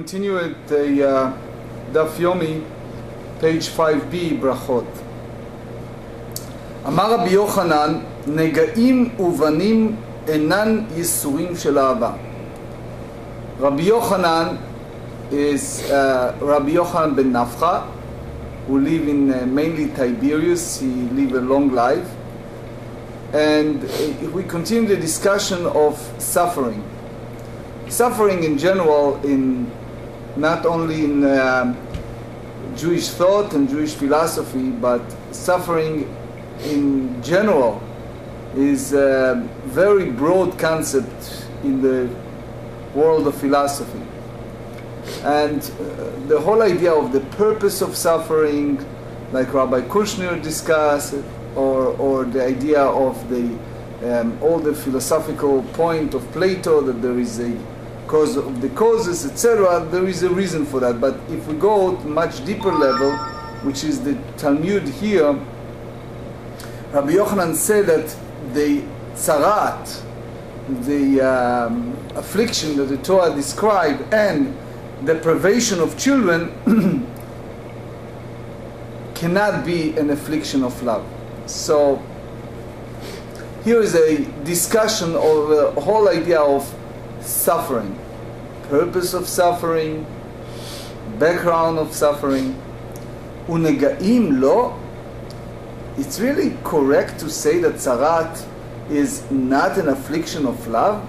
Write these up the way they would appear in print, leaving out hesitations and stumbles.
continue at the Daf Yomi, page 5b, Berachot. אמר רבי יוחנן, נגעים ובנים אינן ייסורים של אהבה. Rabbi Yochanan is Rabbi Yochanan ben Nafcha, who live in mainly Tiberias. He lived a long life. And we continue the discussion of suffering. Suffering in general, in not only in Jewish thought and Jewish philosophy, but suffering in general is a very broad concept in the world of philosophy. And the whole idea of the purpose of suffering, like Rabbi Kushner discussed, or the idea of the all the philosophical point of Plato, that there is a cause of the causes, etc., there is a reason for that. But if we go to much deeper level, which is the Talmud here, Rabbi Yochanan said that the tzarat, the affliction that the Torah described, and the privation of children cannot be an affliction of love. So here is a discussion of the whole idea of suffering, purpose of suffering, background of suffering. Unegaim lo. It's really correct to say that tzarat is not an affliction of love.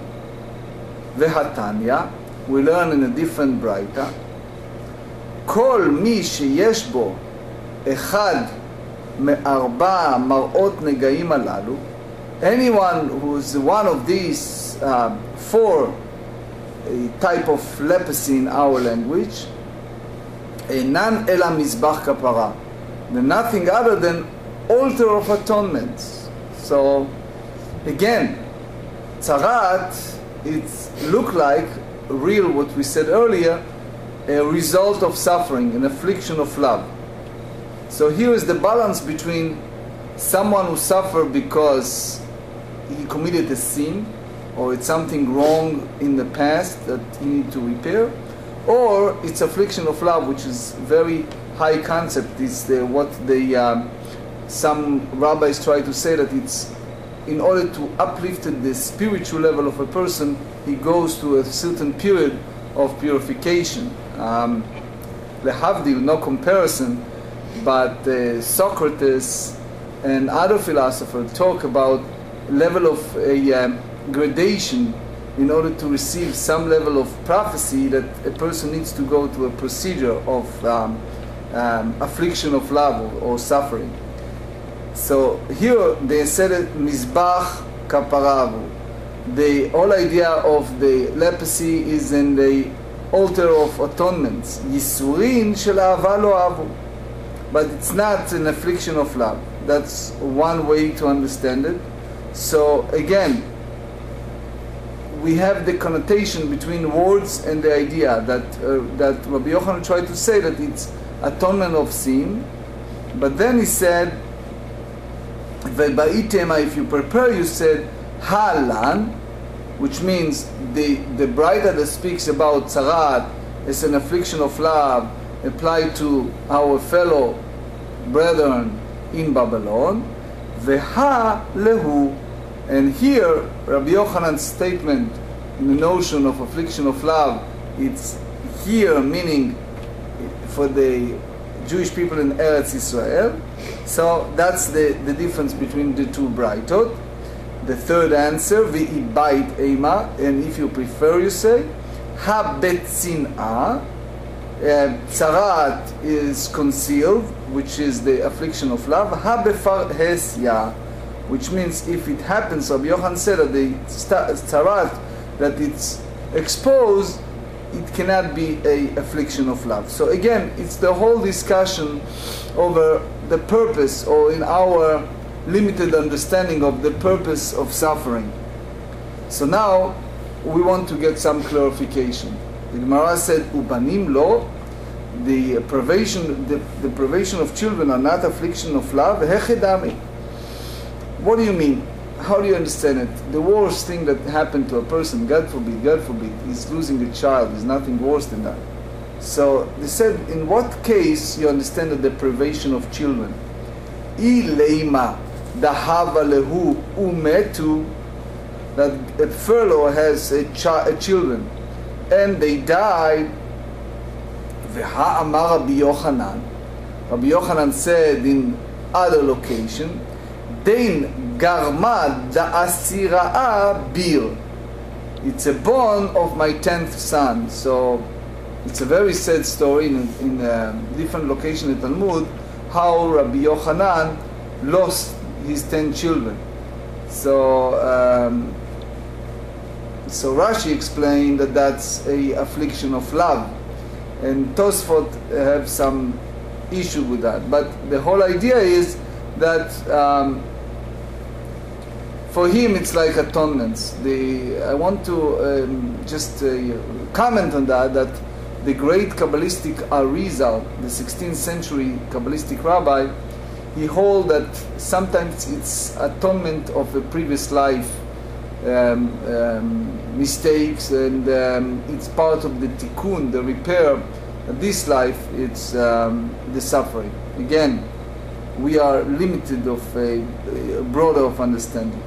Vehatanya, we learn in a different braita, kol mi sheyesh bo echad me'arba marot negaim alalu, anyone who's one of these four type of leprosy in our language, enan ela mizbach kapara, they're nothing other than altar of atonement. So again, tzarat, it look like real, what we said earlier, a result of suffering, an affliction of love. So here is the balance between someone who suffered because he committed a sin, or it's something wrong in the past that he need to repair, or it's affliction of love, which is very high concept. It's what some rabbis try to say, that it's in order to uplift the spiritual level of a person, he goes to a certain period of purification. Lehavdil, no comparison, but Socrates and other philosophers talk about level of a gradation in order to receive some level of prophecy, that a person needs to go to a procedure of affliction of love or suffering. So here they said it, Mizbach Kaparavu. The whole idea of the leprosy is in the altar of atonement. Yisurin shel ahava lo ahavu. But it's not an affliction of love. That's one way to understand it. So again, we have the connotation between words and the idea that that Rabbi Yochanan tried to say that it's atonement of sin. But then he said, if you prepare, you said halan, which means the braita that speaks about tzarat as an affliction of love applied to our fellow brethren in Babylon, veha lehu. And here Rabbi Yochanan's statement in the notion of affliction of love, it's here meaning for the Jewish people in Eretz Israel. So that's the difference between the two braitot. The third answer, v'ibait eima, and if you prefer, you say ha-bet sin'ah. Tzarat is concealed, which is the affliction of love. Ha-befar hesya, which means if it happens, Rabbi Yochanan said that the tzarat, that it's exposed, it cannot be a affliction of love. So again, it's the whole discussion over the purpose, or in our limited understanding of the purpose of suffering. So now we want to get some clarification. The Gemarah said, "Ubanim lo," the privation of children are not affliction of love. Hechedami. What do you mean? How do you understand it? The worst thing that happened to a person, God forbid, is losing a child. Is nothing worse than that. So they said, in what case you understand the deprivation of children? Ileima dahava lehu umetu, that a fellow has a children and they died. Veha amar Rabbi Yochanan. Rabbi Yochanan said in other location, Dein garma da'asira'a bir. It's a bone of my 10th son. So it's a very sad story in a different location in Talmud, how Rabbi Yochanan lost his 10 children. So so Rashi explained that that's a affliction of love, and Tosefta have some issue with that. But the whole idea is that for him it's like atonements. I want to just comment on that the great Kabbalistic Arizal, the 16th century Kabbalistic rabbi, he holds that sometimes it's atonement of a previous life mistakes, and it's part of the tikkun, the repair. This life, it's the suffering. Again, we are limited of a broader of understanding.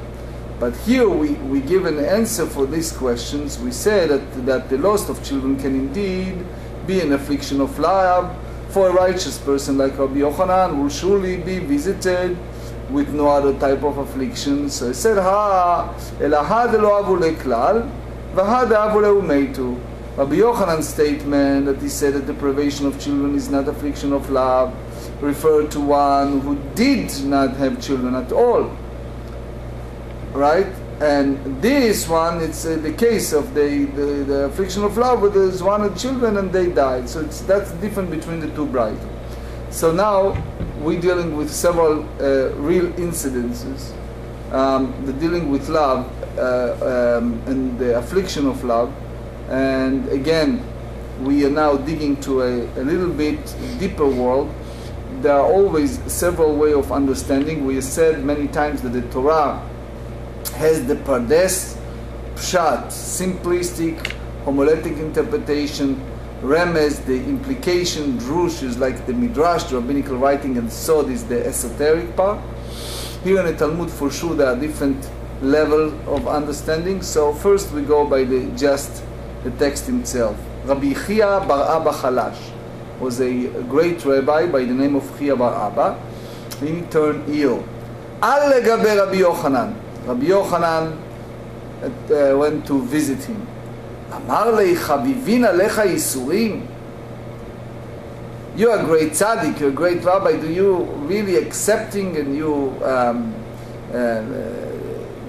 But here we give an answer for these questions. We say that the loss of children can indeed be an affliction of love. For a righteous person like Rabbi Yochanan will surely be visited with no other type of affliction. So he said, Elahad lo avu leklal, v'had avu leumeitu. Rabbi Yochanan's statement that he said that the privation of children is not affliction of love referred to one who did not have children at all. Right? And this one, it's the case of the affliction of love, where there's one of children and they died. So that's different between the two brides. So now we're dealing with several real incidences. The dealing with love and the affliction of love. And again, we are now digging to a little bit deeper world. There are always several ways of understanding. We have said many times that the Torah has the pardes, pshat, simplistic, homiletic interpretation, remez, the implication, drush is like the Midrash, the rabbinical writing, and sod is the esoteric part. Here in the Talmud, for sure, there are different levels of understanding. So first we go by the text itself. Rabbi Chia bar Abba Chalash was a great rabbi by the name of Chia bar Abba. He turned ill. Al legabe Rabbi Yochanan. Rabbi Yochanan went to visit him. Amar lei chavivin alecha yisurim. You are a great tzaddik, you're a great rabbi. Do you really accepting and you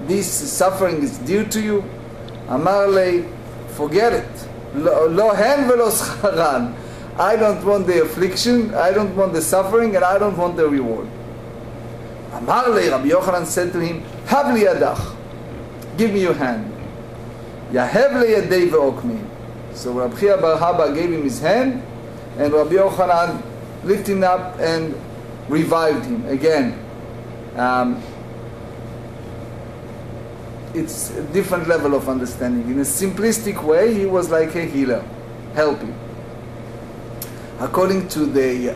this suffering is dear to you? Amar lei, forget it. Lo hen velo scharan. I don't want the affliction, I don't want the suffering, and I don't want the reward. Amar lei, Rabbi Yochanan said to him, Hav li yadach, give me your hand. Yahev li yadei ve'okmi. So Rabbi Chia bar Abba gave him his hand, and Rabbi Yochanan lifted him up and revived him again. It's a different level of understanding. In a simplistic way, he was like a healer, helping. According to the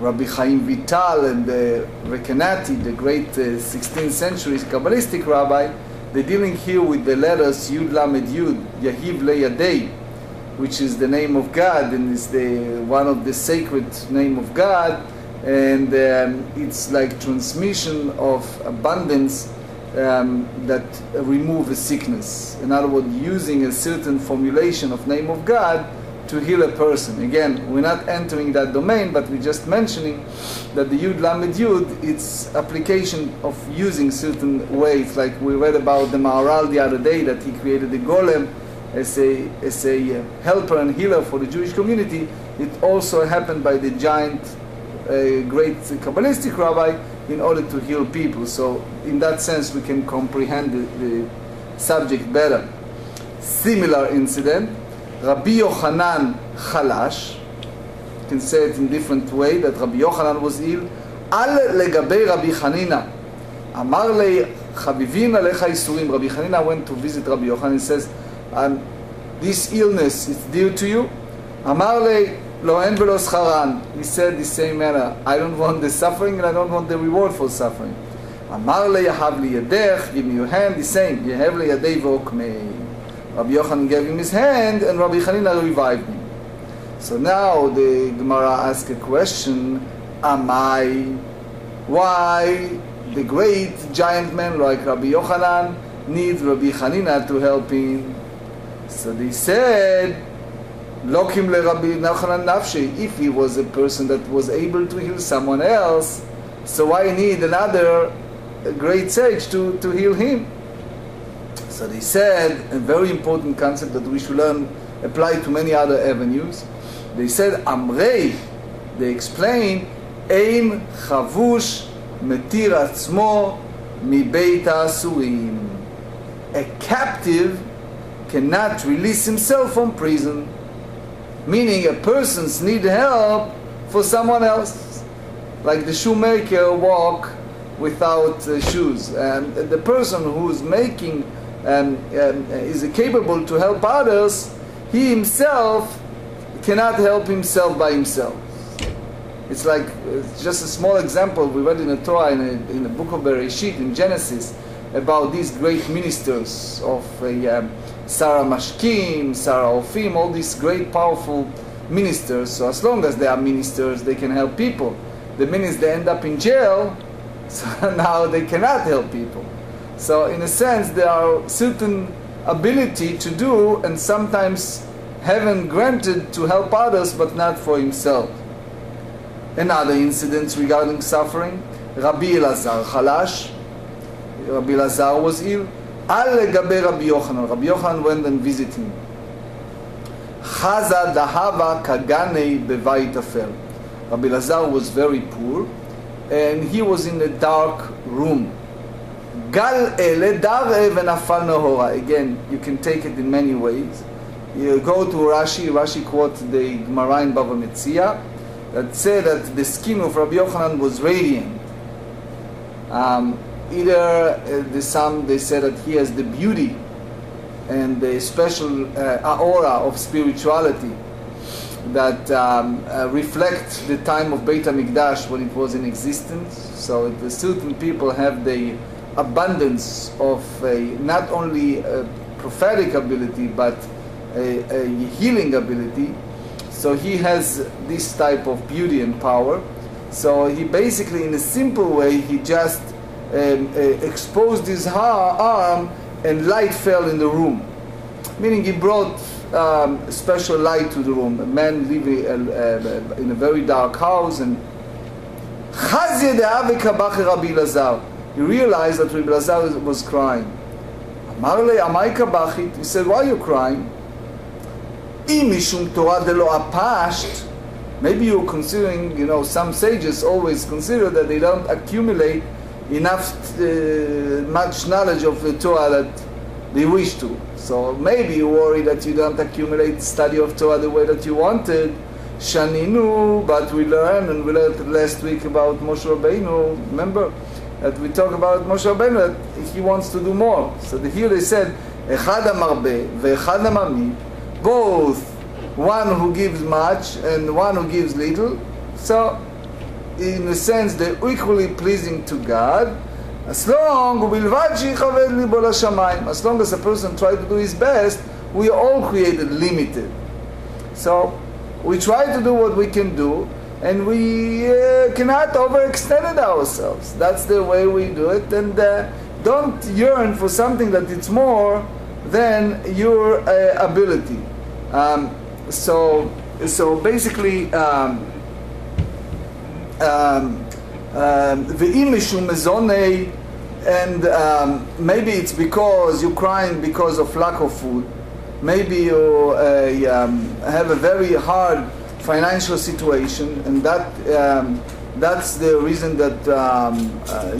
Rabbi Chaim Vital and the Rekenati, the great 16th century Kabbalistic rabbi, they're dealing here with the letters Yud Lamed Yud, Yahiv Le Yadei, which is the name of God and is one of the sacred name of God, and it's like transmission of abundance that remove a sickness. In other words, using a certain formulation of name of God to heal a person. Again, we're not entering that domain, but we're just mentioning that the Yud Lamed Yud, it's application of using certain ways. Like we read about the Maharal the other day, that he created the golem as a helper and healer for the Jewish community. It also happened by the giant, great Kabbalistic rabbi in order to heal people. So in that sense, we can comprehend the subject better. Similar incident, Rabbi Yochanan Chalash, you can say it in different way, that Rabbi Yochanan was ill. Al legabe Rabbi Chanina, Amar le chavivin alecha yisurim. Rabbi Chanina went to visit Rabbi Yochanan and says, this illness is dear to you. אמר לי, לא אין ולא שכרן. He said the same manner. I don't want the suffering and I don't want the reward for suffering. אמר לי, יהב לי ידך, give me your hand, the same. יהב לי ידי ועוקמי. Rabbi Yochanan gave him his hand and Rabbi Chanina revived him. So now the Gemarah asks a question, why the great giant man like Rabbi Yochanan needs Rabbi Chanina to help him? So they said, Lokim le Rabbi Yochanan nafshi, if he was a person that was able to heal someone else, so why need another great sage to heal him? So they said, a very important concept that we should learn, apply to many other avenues. They said, Amrei, they explain, Ein chavush metir atzmo mi beit ha'asurim. A captive cannot release himself from prison. Meaning a person's need help for someone else. Like the shoemaker walk without shoes. And the person who's making is capable to help others, he himself cannot help himself by himself. It's like, it's just a small example we read in the Torah, in the book of Berachot, in Genesis, about these great ministers of Sarah Mashkim, Sarah Ofim, all these great powerful ministers. So as long as they are ministers, they can help people. The minute they end up in jail, so now they cannot help people. So in a sense, there are certain ability to do, and sometimes heaven granted to help others, but not for himself. Another incident regarding suffering, Rabbi Elazar Chalash. Rabbi Elazar was ill. Al legabe Rabbi Yochanan. Rabbi Yochanan went and visited him. Chaza dahava kaganei bevayit afer. Rabbi Elazar was very poor, and he was in a dark room. Gal ele darev v'nafal nahora. Again, you can take it in many ways. You go to Rashi. Rashi quotes the Gemarah in Bava Metzia that said that the skin of Rabbi Yochanan was radiant. Some they said that he has the beauty and the special aura of spirituality that reflect the time of Beit HaMikdash when it was in existence. So certain people have the abundance of not only prophetic ability but a healing ability. So he has this type of beauty and power. So he basically, in a simple way, he just exposed his arm and light fell in the room. Meaning he brought special light to the room. A man living in a very dark house, and he realized that Rabbi Elazar was crying. He said, why are you crying? Maybe you're considering, some sages always consider that they don't accumulate enough, much knowledge of the Torah that they wish to. So maybe you worry that you don't accumulate study of Torah the way that you wanted. Shaninu, but we learned, and we learned last week about Moshe Rabbeinu. Remember that we talked about Moshe Rabbeinu, that he wants to do more. So here they said, Echad amarbe ve'echad amamit, both one who gives much and one who gives little. So in a sense, they're equally pleasing to God, as long as a person tries to do his best. We are all created limited. So we try to do what we can do, and we cannot overextend ourselves. That's the way we do it. And don't yearn for something that it's more than your ability. So basically, and maybe it's because you're crying because of lack of food. Maybe you have a very hard financial situation, and that's the reason that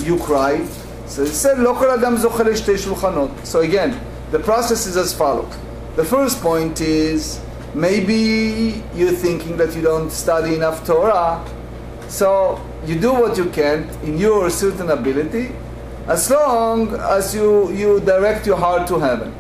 you cry. So it said, "Lo kol adam zoche leshtei shulchanot." So again, the process is as follows. The first point is, maybe you're thinking that you don't study enough Torah, so you do what you can in your certain ability, as long as you direct your heart to heaven.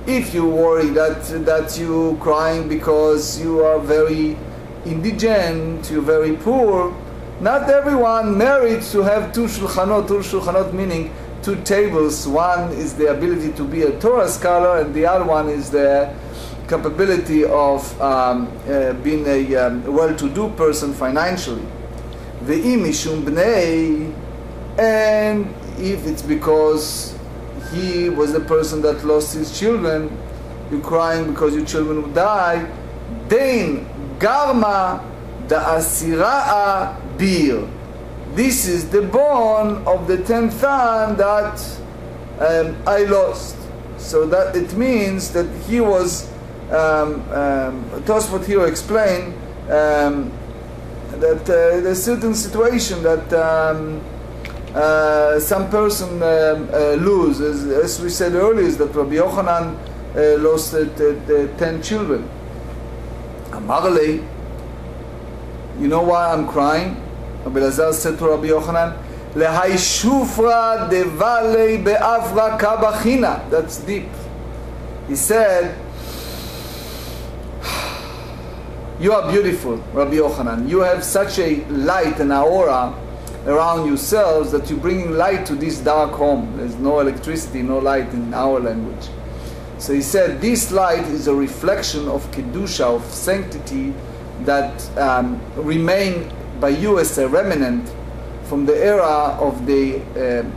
If you worry that you crying because you are very indigent, you're very poor, not everyone merits to have two shulchanot meaning two tables. One is the ability to be a Torah scholar, and the other one is the capability of being a well-to-do person financially. Ve'im mishum bnei, and if it's because he was the person that lost his children, you're crying because your children will die, then garma da'asira'a bir. This is the bone of the 10th son that I lost. So that it means that he was, Tosefta here explained that there's a certain situation that some person loses. As we said earlier, is that Rabbi Yochanan lost 10 children. Amarle, you know why I'm crying? Rabbi Lazar said to Rabbi Yochanan, Lehai shufra devale be'avra kabachina. That's deep. He said, you are beautiful, Rabbi Yochanan. You have such a light and aura around yourselves that you're bringing light to this dark home. There's no electricity, no light in our language. So he said, this light is a reflection of Kedusha, of sanctity, that remain by you as a remnant from the era of the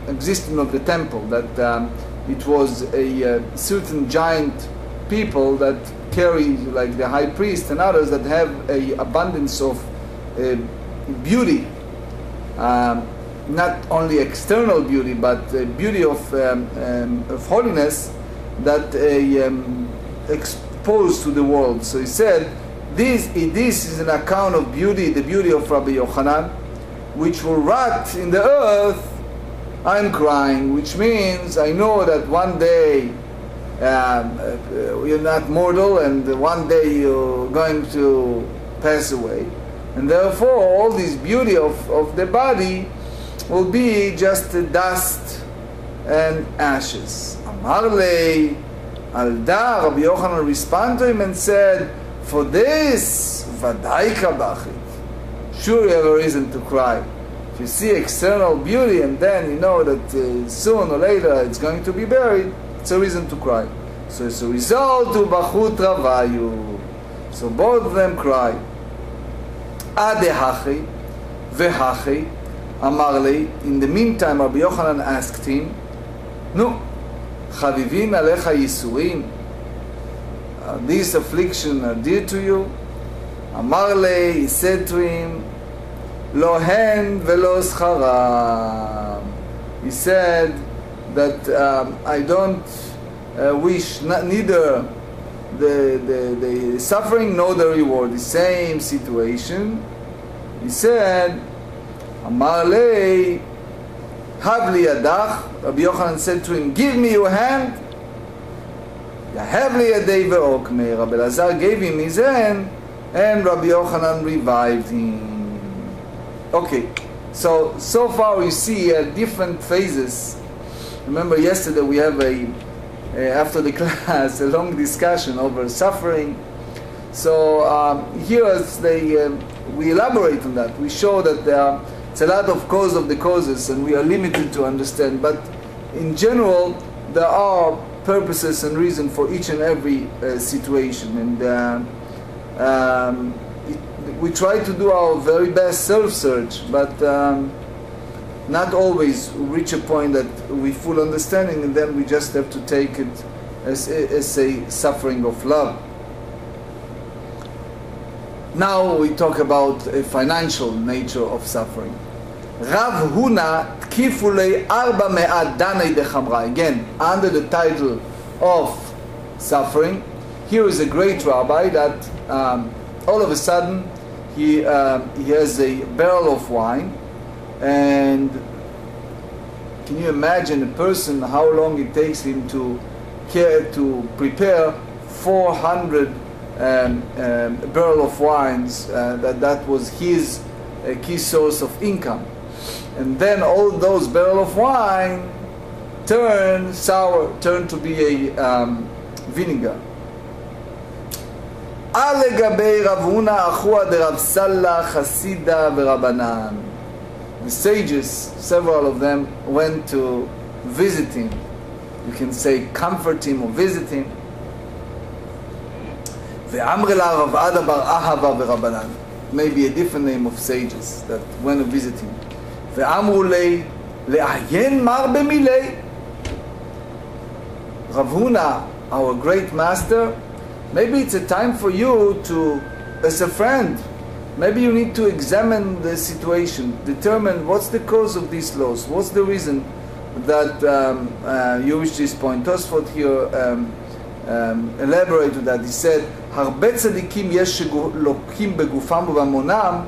existence of the temple, that it was a certain giant people that carry, like the high priest and others, that have a abundance of beauty, not only external beauty, but beauty of holiness that exposed to the world. So he said, this is an account of beauty, the beauty of Rabbi Yochanan, which will rot in the earth. I'm crying, which means I know that one day you're not mortal, and one day you're going to pass away, and therefore all this beauty of the body will be just dust and ashes. Amarle Alda, Rabbi Yochanan responded to him and said, for this, Vadai kabachit. Sure, you have a reason to cry. If you see external beauty and then you know that soon or later it's going to be buried, it's a reason to cry. So as a result, Bachut Ravayu. So both of them cry. Adehachi vehachi amarli. In the meantime, Rabbi Yochanan asked him, Nu, chavivin alecha yisurim. These afflictions are dear to you. Amarle, he said to him, Lo hen velo scharam. He said that I don't wish neither the suffering nor the reward. The same situation. He said, Amarle, havli yadach. Rabbi Yochanan said to him, give me your hand. Yahavli yadei ve'okme. Rabbi Lazar gave him his hand, and Rabbi Yochanan revived him. Okay, so far we see different phases. Remember yesterday we have after the class, a long discussion over suffering. So here we elaborate on that. We show that it's a lot of cause of the causes, and we are limited to understand. But in general, there are purposes and reason for each and every situation, and we try to do our very best self-search, but not always reach a point that we full understanding, and then we just have to take it as a suffering of love. Now we talk about a financial nature of suffering. Rav Huna Tkifulei Arba Me'at Danei Dechamra. Again, under the title of suffering, here is a great rabbi that all of a sudden he has a barrel of wine, and can you imagine a person how long it takes him to prepare 400 barrel of wines? That was his key source of income. And then all those barrel of wine turn sour, turn to be a vinegar. על לגבי רב הונא אחוה דרב סלה חסידה ורבנן. The sages, several of them, went to visit him. You can say comfort him or visit him. ואמר לה רב עדה בר אהבה ורבנן. Maybe a different name of sages that went to visit him. ואמרו לי, לעיין מר במילי. Rav Huna, our great master, maybe it's a time for you to, as a friend, maybe you need to examine the situation, determine what's the cause of these laws, what's the reason that you reach this point. Tosefta here elaborated that. He said, הרבה צדיקים יש שלוקים בגופם ובמונם,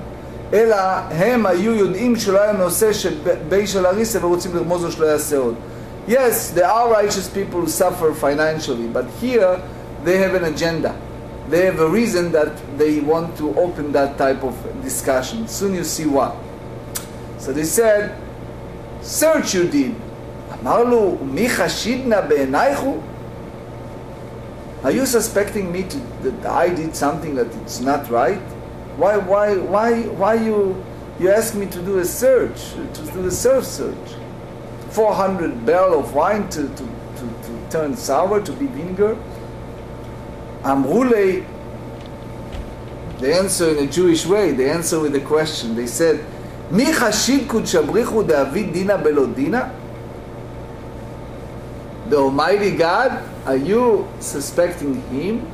אלא הם היו יודעים שלא היה נושא של בי של הריסה ורוצים לרמוז לו שלא יעשה עוד. Yes, there are righteous people who suffer financially, but here they have an agenda. They have a reason that they want to open that type of discussion. Soon you see what. So they said, search you did. אמר לו, מי חשידנה בעינייך? Are you suspecting me that I did something that it's not right? Why you ask me to do a search, to do a self-search? 400 barrel of wine to turn sour, to be vinegar? Amrule, they answer in a Jewish way, they answer with a question. They said, Mi chashid kud shabrichu David dina belo dina? The Almighty God, are you suspecting him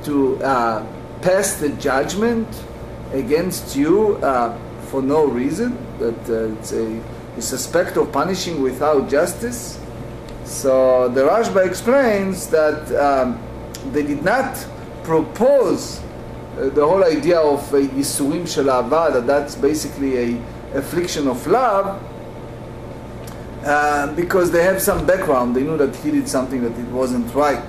to pass the judgment against you for no reason? That it's a suspect of punishing without justice? So the Rashba explains that they did not propose the whole idea of Yisurim shel Ahava, that that's basically a affliction of love, because they have some background. They knew that he did something that it wasn't right.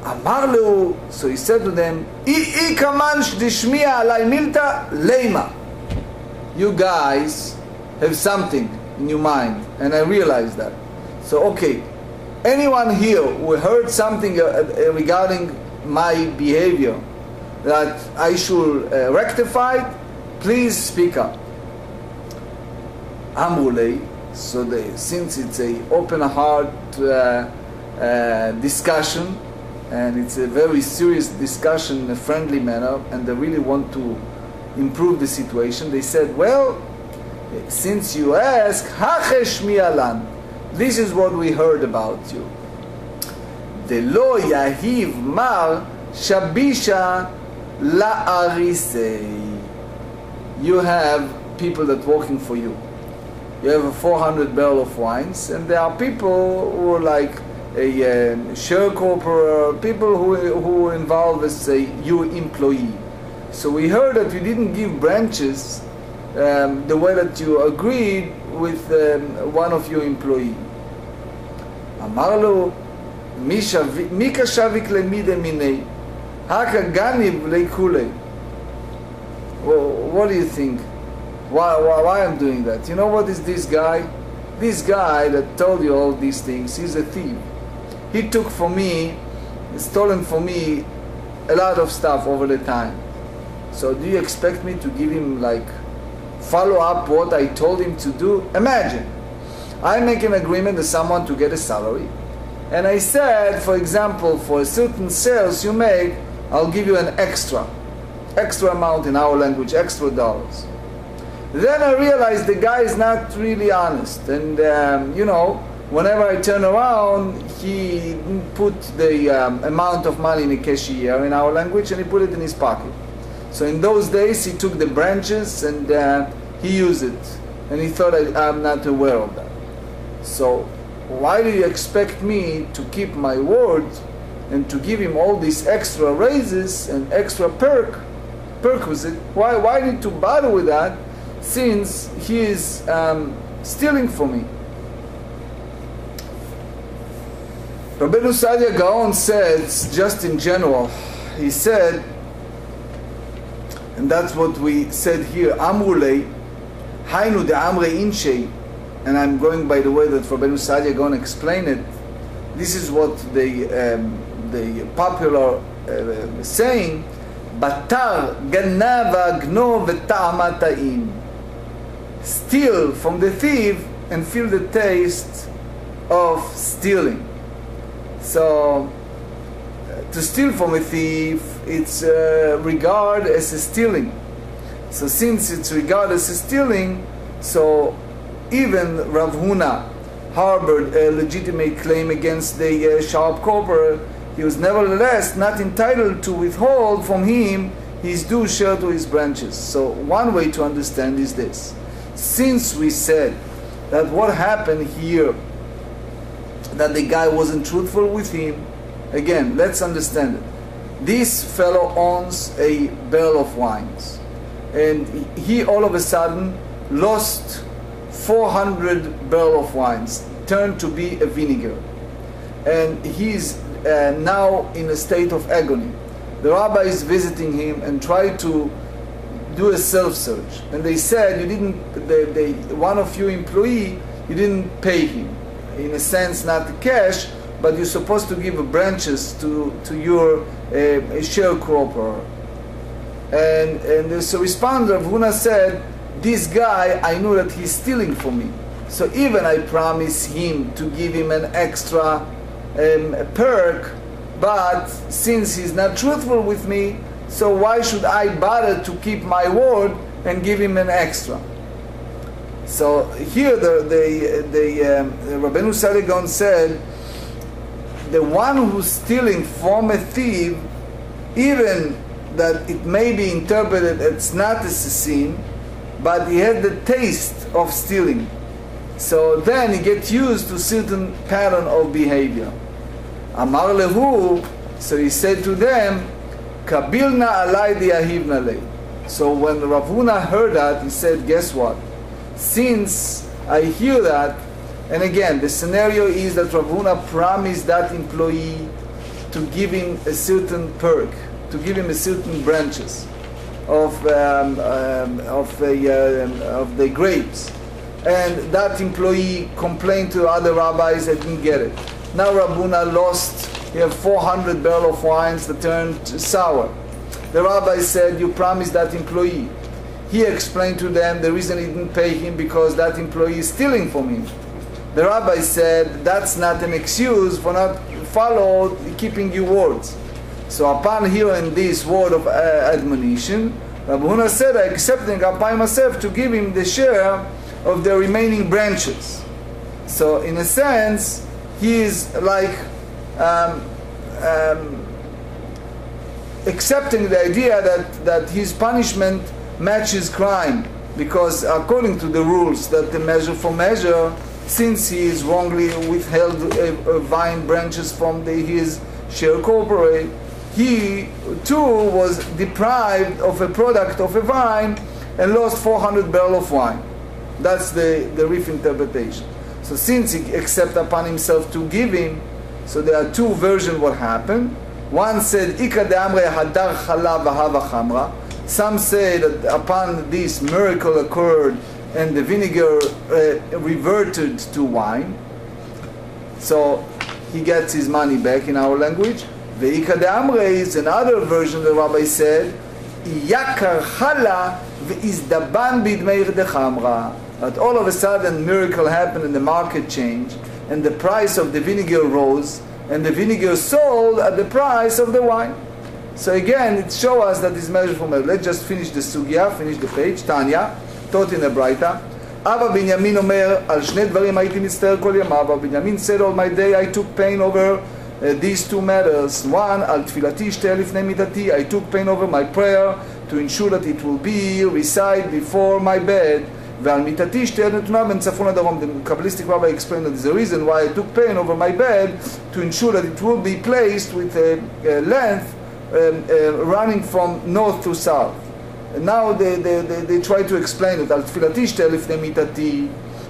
Amar lehu, so he said to them, I kaman shdishmiya alay milta leima. You guys have something in your mind, and I realize that. So okay, anyone here who heard something regarding my behavior that I should rectify, please speak up. Amrulei, so since it's a open heart discussion, and it's a very serious discussion in a friendly manner, and they really want to improve the situation, they said, well, since you ask, hachesh mi'alan, this is what we heard about you. Delo yahiv mar shabisha la'arisei. You have people that working for you. You have a 400 barrel of wines, and there are people who are like a sharecropper, people who involve as a you employee. So we heard that you didn't give branches the way that you agreed with one of your employees. Amar lo, mi kashavik lemide minei, haka ganib leikule. What do you think? Why I'm doing that? You know what is this guy? This guy that told you all these things, he's a thief. He took from me, stolen from me a lot of stuff over the time. So do you expect me to give him like follow up what I told him to do? Imagine, I make an agreement with someone to get a salary, and I said, for example, for a certain sales you make, I'll give you an extra amount in our language, extra dollars. Then I realized the guy is not really honest, and you know, whenever I turn around, he put the amount of money in a cashier in our language, and he put it in his pocket. So in those days, he took the branches and he used it, and he thought I'm not aware of that. So why do you expect me to keep my word and to give him all these extra raises and extra perquisite? Why need to bother with that, since he is stealing from me? Rabbeinu Sadia Gaon says, just in general, he said, and that's what we said here, Amrulei, Hainu de Amre Inshei, and I'm going by the way that Rabbeinu Sadia Gaon explained it, this is what the popular saying, Batar ganava gno v'ta'ama ta'im. Steal from the thief and feel the taste of stealing. So, to steal from a thief, it's regarded as a stealing. So since it's regarded as a stealing, so even Rav Huna harbored a legitimate claim against the sharp copper, he was nevertheless not entitled to withhold from him his due share to his branches. So one way to understand is this. Since we said that what happened here, that the guy wasn't truthful with him, again, let's understand it. This fellow owns a barrel of wines, and he all of a sudden lost 400 barrels of wines, turned to be a vinegar, and he's now in a state of agony. The rabbi is visiting him and tried to do a self-search, and they said, you didn't, one of your employee, you didn't pay him, in a sense not cash, but you're supposed to give branches to your sharecropper. And so responder Rav Huna said, this guy, I know that he's stealing from me. So even I promise him to give him an extra perk, but since he's not truthful with me, so why should I bother to keep my word and give him an extra? So here Rabbeinu Saligon said, the one who's stealing from a thief, even that it may be interpreted it's not as a sin, but he had the taste of stealing. So then he gets used to certain pattern of behavior. Amar lehu, so he said to them, Kabilna alai diahivna lei. So when Rav Huna heard that, he said, guess what? Since I hear that, and again, the scenario is that Rav Huna promised that employee to give him a certain perk, to give him a certain branches of the grapes, and that employee complained to other rabbis that didn't get it. Now Rav Huna lost. He had 400 barrels of wines that turned sour. The rabbi said, "You promised that employee." He explained to them the reason he didn't pay him because that employee is stealing from him. The rabbi said, that's not an excuse for not keeping your words. So upon hearing this word of admonition, Rabbi Huna said, I accepting upon myself to give him the share of the remaining branches. So in a sense, he is like accepting the idea that his punishment matches crime, because according to the rules that the measure for measure, since he is wrongly withheld vine branches from his sharecropper, he too was deprived of a product of a vine and lost 400 barrels of wine. That's the Rif interpretation. So since he accepted upon himself to give him, so there are two versions what happened. One said, Ika de amre hadar chala v'hava chamra. Some say that upon this miracle occurred and the vinegar reverted to wine, so he gets his money back in our language. Ve'ika de amre is another version the rabbi said, Iyakar chala ve'izdaban bidmeir de chamra. That all of a sudden miracle happened and the market changed and the price of the vinegar rose and the vinegar sold at the price of the wine. So again, it shows us that this measure from measure. Let's just finish the sugya, finish the page. Tanya, taught in the Braita. Abba Binyamin Omer, al shne dvarim hayiti mitztaer kol yamav. Binyamin said, all my day I took pain over these two matters. One, al tfilati shtei lifnei mitati. I took pain over my prayer to ensure that it will be recited before my bed. ועל מיטתי שתהיה נתונה בין צפון לדרום. The Kabbalistic rabbi explained that there's a reason why I took pain over my bed to ensure that it will be placed with a length running from north to south. And now they try to explain it. על תפילתי שתהיה לפני מיטתי.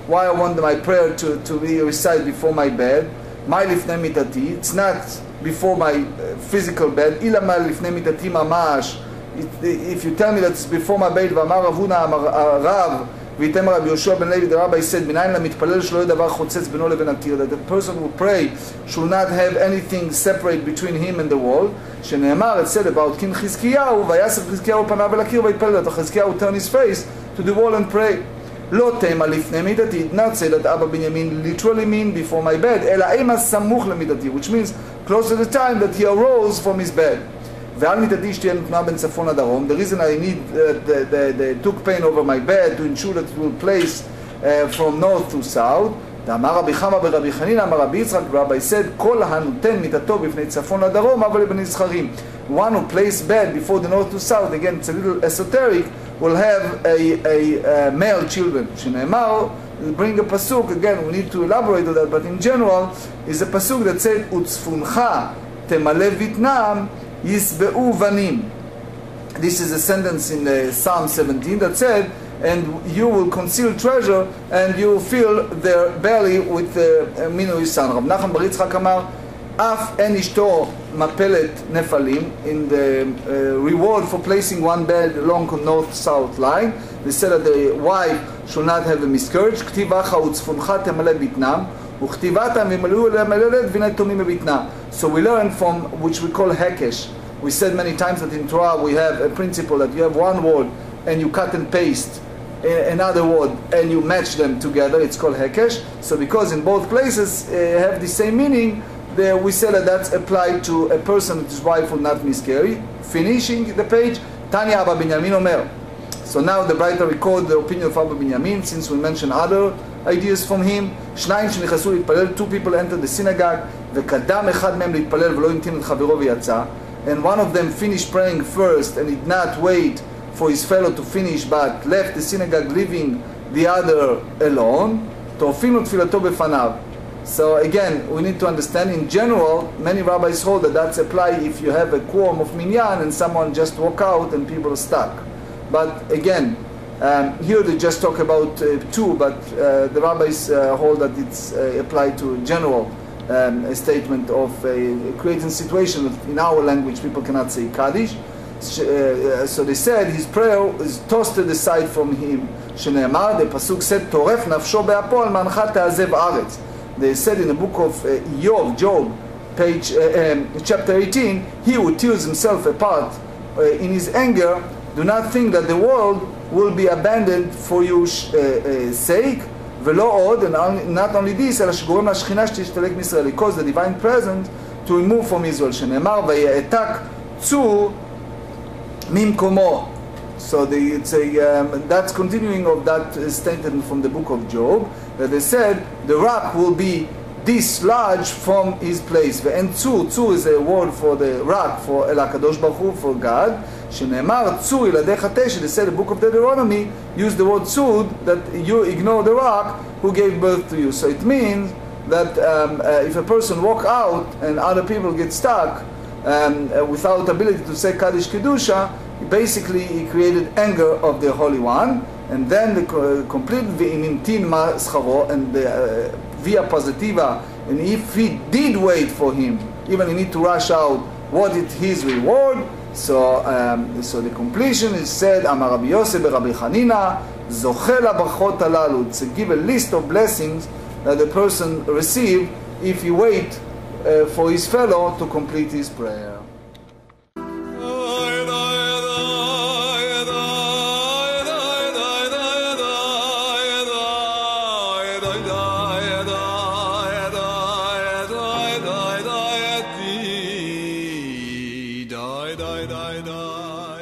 Why I want my prayer to be recited before my bed. מה לפני מיטתי? It's not before my physical bed. אלא מה לפני מיטתי ממש. If you tell me that it's before my bed, ואמר רב הונא הרב, ויתאמר רבי יהושע בן לוי דרבי said, מניין למתפלל שלא יהיה דבר חוצץ בינו לבין הקיר, that the person who pray should not have anything separate between him and the wall, שנאמר, it said about king חזקיהו, ויסב חזקיהו פניו אל הקיר ויתפלל, חזקיהו turn his face to the wall and pray. לא תמה לפני מידתי, not say that אבא בנימין literally mean before my bed, אלא אימה סמוך למידתי, which means close to the time that he arose from his bed. ועל מידתי שתהיה נתונה בין צפון לדרום. The reason I need the took pain over my bed to ensure that it will place from north to south. דאמר רבי חמא ברבי חנינא אמר רבי יצחק רבי said, כל הנותן מידתו בפני צפון לדרום אבל לבני זכרים. One who placed bed before the north to south, again it's a little esoteric, will have a male children. שנאמר, bring a pasuk, again we need to elaborate on that, but in general is a pasuk that said, וצפונך תמלא בטנם יסבעו בנים. This is a sentence in Psalm 17 that said, and you will conceal treasure and you will fill their belly with מינוי son. רב נחמן בר יצחק אמר, אף אין אשתו מפלת נפלים, in the reward for placing one bed along the north-south line. They said that the wife should not have a miscarriage. כתיבך וצפונך תמלא בטנם, וכתיבתם וימלאו למלדת ונתונים בבטנה. So we learn from which we call hekesh. We said many times that in Torah we have a principle that you have one word and you cut and paste another word and you match them together. It's called hekesh. So because in both places have the same meaning, we say that that's applied to a person that his wife will not miscarry. Finishing the page, Tanya Abba Binyamin Omer. So now the writer record the opinion of Abba Binyamin, since we mentioned other ideas from him. שניים שנכנסו להתפלל, two people entered the synagogue, וקדם אחד מהם להתפלל ולא המתין את חברו ויצא. And one of them finished praying first and did not wait for his fellow to finish, but left the synagogue leaving the other alone. תורפין תפילתו בפניו. So again, we need to understand, in general, many rabbis hold that that's applied if you have a quorum of minyan and someone just walk out and people are stuck. But again, here they just talk about two, but the rabbis hold that it's applied to general a statement of creating a situation that in our language people cannot say Kaddish. So they said his prayer is tossed aside from him. שנאמר, the pasuk said, טורף נפשו באפו על מנחה תעזב ארץ. They said in the book of Job, page, chapter 18, he who tears himself apart in his anger, do not think that the world will be abandoned for your sake, ולא עוד, and not only this, אלא שגורם לשכינה שתשתלק מישראל, because the divine presence to remove from Israel, שנאמר, ויעתק צור ממקומו. So that's continuing of that statement from the book of Job, that they said the rock will be dislodged from his place. And Tzur is a word for the rock, for El HaKadosh Baruch Hu, for God. שנאמר צור ילדיך תשע, they said the book of Deuteronomy used the word tzur, that you ignore the rock who gave birth to you. So it means that if a person walk out and other people get stuck without ability to say Kaddish Kedusha, basically he created anger of the Holy One, and then the complete v'inimtin ma scharo, and the via positiva, and if he did wait for him, even he need to rush out, what is his reward? So the completion is said, Amar Rabbi Yosef Rabbi Chanina, zoche לברכות הללו, to give a list of blessings that the person receive if he wait for his fellow to complete his prayer. Die.